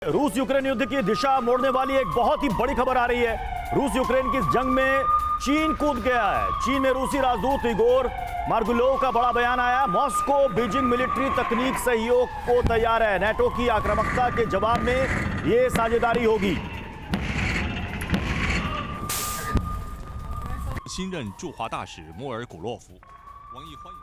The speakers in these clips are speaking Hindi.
रूस यूक्रेन युद्ध की दिशा मोड़ने वाली एक बहुत ही बड़ी खबर आ रही है। रूस यूक्रेन की इस जंग में चीन कूद गया है। चीन में रूसी राजदूत इगोर मार्गुलोव का बड़ा बयान आया। मॉस्को बीजिंग मिलिट्री तकनीक सहयोग को तैयार है। नेटो की आक्रामकता के जवाब में यह साझेदारी होगी। 新任驻华大使莫尔古洛夫，王毅欢迎。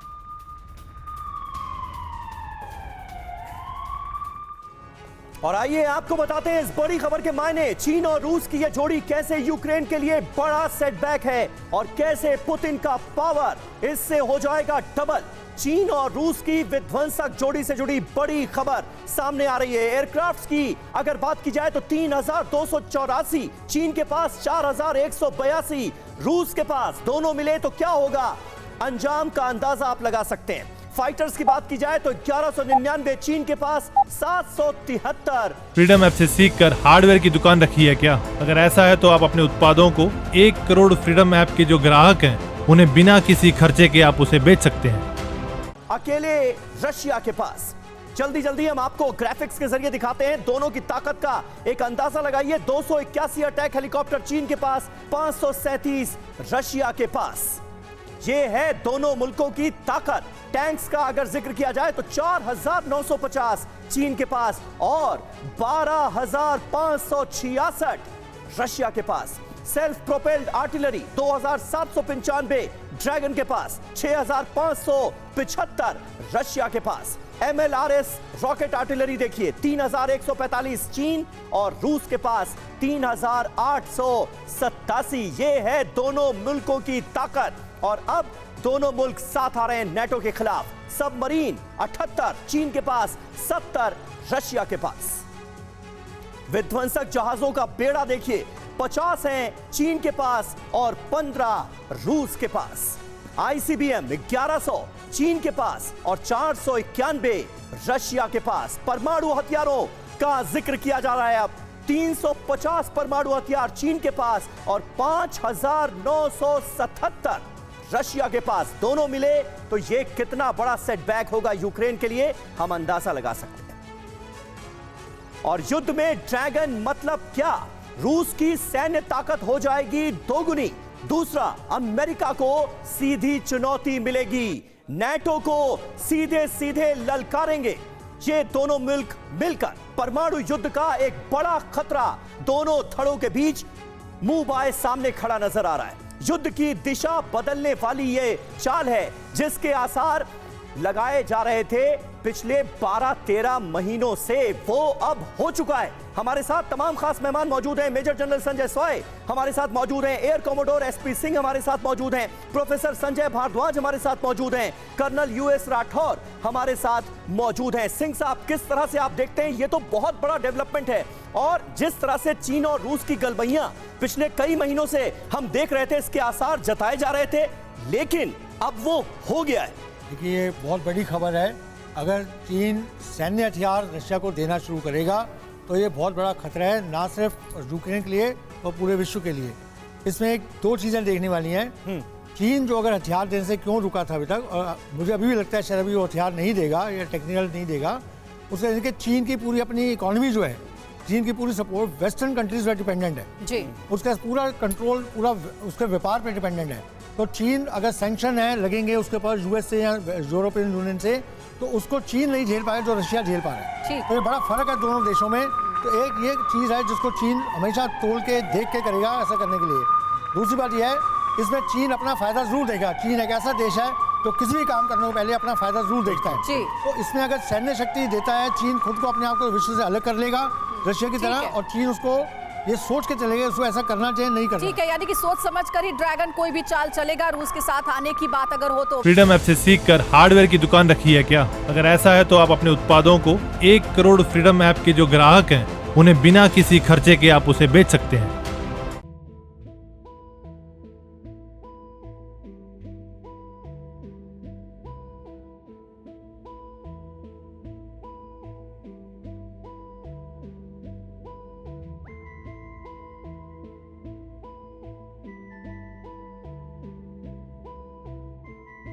और आइए आपको बताते हैं इस बड़ी खबर के मायने। चीन और रूस की यह जोड़ी कैसे यूक्रेन के लिए बड़ा सेटबैक है और कैसे पुतिन का पावर इससे हो जाएगा डबल। चीन और रूस की विध्वंसक जोड़ी से जुड़ी बड़ी खबर सामने आ रही है। एयरक्राफ्ट्स की अगर बात की जाए तो 3284, चीन के पास 4182, रूस के पास। दोनों मिले तो क्या होगा, अंजाम का अंदाजा आप लगा सकते हैं। फाइटर्स की बात की जाए तो 1199, चीन के पास 773। फ्रीडम ऐप से सीखकर हार्डवेयर की दुकान रखी है क्या? अगर ऐसा है तो आप अपने उत्पादों को 1 करोड़ फ्रीडम ऐप के जो ग्राहक हैं उन्हें बिना किसी खर्चे के आप उसे बेच सकते हैं। अकेले रशिया के पास। जल्दी हम आपको ग्राफिक्स के जरिए दिखाते हैं दोनों की ताकत का एक अंदाजा लगाइए। 281 अटैक हेलीकॉप्टर चीन के पास, 537 रशिया के पास। ये है दोनों मुल्कों की ताकत। टैंक्स का अगर जिक्र किया जाए तो 4950 चीन के पास और 12566 रशिया के पास। सेल्फ प्रोपेल्ड आर्टिलरी 2795 ड्रैगन के पास, 6575 रशिया के पास। MLRS रॉकेट आर्टिलरी देखिए 3145 चीन और रूस के पास 3887। ये है दोनों मुल्कों की ताकत। और अब दोनों मुल्क साथ आ रहे हैं नेटो के खिलाफ। सबमरीन 78 चीन के पास, 70 रशिया के पास। विध्वंसक जहाजों का बेड़ा देखिए 50 हैं चीन के पास और 15 रूस के पास। ICBM 1100 चीन के पास और 491 रशिया के पास। परमाणु हथियारों का जिक्र किया जा रहा है अब। 350 परमाणु हथियार चीन के पास और 5977 रशिया के पास। दोनों मिले तो यह कितना बड़ा सेटबैक होगा यूक्रेन के लिए, हम अंदाजा लगा सकते हैं। और युद्ध में ड्रैगन मतलब क्या? रूस की सैन्य ताकत हो जाएगी दोगुनी। दूसरा, अमेरिका को सीधी चुनौती मिलेगी। नेटो को सीधे ललकारेंगे ये दोनों मुल्क मिलकर। परमाणु युद्ध का एक बड़ा खतरा दोनों धड़ों के बीच मुंह बाएं सामने खड़ा नजर आ रहा है। युद्ध की दिशा बदलने वाली ये चाल है जिसके आसार लगाए जा रहे थे पिछले 12-13 महीनों से, वो अब हो चुका है। हमारे साथ तमाम खास मेहमान मौजूद हैं। मेजर जनरल संजय सॉय हमारे साथ मौजूद हैं, एयर कॉमोडोर SP सिंह हमारे साथ मौजूद हैं, प्रोफेसर संजय भारद्वाज हमारे साथ मौजूद हैं, कर्नल US राठौर हमारे साथ मौजूद हैं। सिंह साहब, किस तरह से आप देखते हैं, ये तो बहुत बड़ा डेवलपमेंट है और जिस तरह से चीन और रूस की गलबैयां पिछले कई महीनों से हम देख रहे थे, इसके आसार जताए जा रहे थे, लेकिन अब वो हो गया है। देखिए, ये बहुत बड़ी खबर है। अगर चीन सैन्य हथियार रशिया को देना शुरू करेगा तो ये बहुत बड़ा खतरा है, ना सिर्फ यूक्रेन के लिए और पूरे विश्व के लिए। इसमें दो चीज़ें देखने वाली हैं। चीन जो अगर हथियार देने से क्यों रुका था अभी तक, और मुझे अभी भी लगता है शायद अभी वो हथियार नहीं देगा या टेक्निकल नहीं देगा, उससे कि चीन की पूरी अपनी इकोनॉमी जो है, चीन की पूरी सपोर्ट वेस्टर्न कंट्रीज पर डिपेंडेंट है जी। उसका पूरा कंट्रोल पूरा उसके व्यापार पर डिपेंडेंट है। तो चीन अगर सैंक्शन है लगेंगे उसके ऊपर US से या यूरोपियन यूनियन से, तो उसको चीन नहीं झेल पाएगा जो रशिया झेल पा रहा है। तो ये बड़ा फर्क है दोनों देशों में। तो एक ये चीज़ है जिसको चीन हमेशा तोल के देख के करेगा ऐसा करने के लिए। दूसरी बात यह है, इसमें चीन अपना फायदा जरूर देगा। चीन एक ऐसा देश है जो किसी भी काम करने से पहले अपना फायदा जरूर देखता है। तो इसमें अगर सैन्य शक्ति देता है, चीन खुद को अपने आप को विश्व से अलग कर लेगा रशिया की तरह, और चीन उसको ये सोच के चलेगा उसको ऐसा करना चाहिए, नहीं करना। ठीक है, यानी कि सोच समझ कर ही ड्रैगन कोई भी चाल चलेगा। रूस के साथ आने की बात अगर हो तो फ्रीडम ऐप से सीखकर हार्डवेयर की दुकान रखी है क्या? अगर ऐसा है तो आप अपने उत्पादों को 1 करोड़ फ्रीडम ऐप के जो ग्राहक हैं उन्हें बिना किसी खर्चे के आप उसे बेच सकते हैं।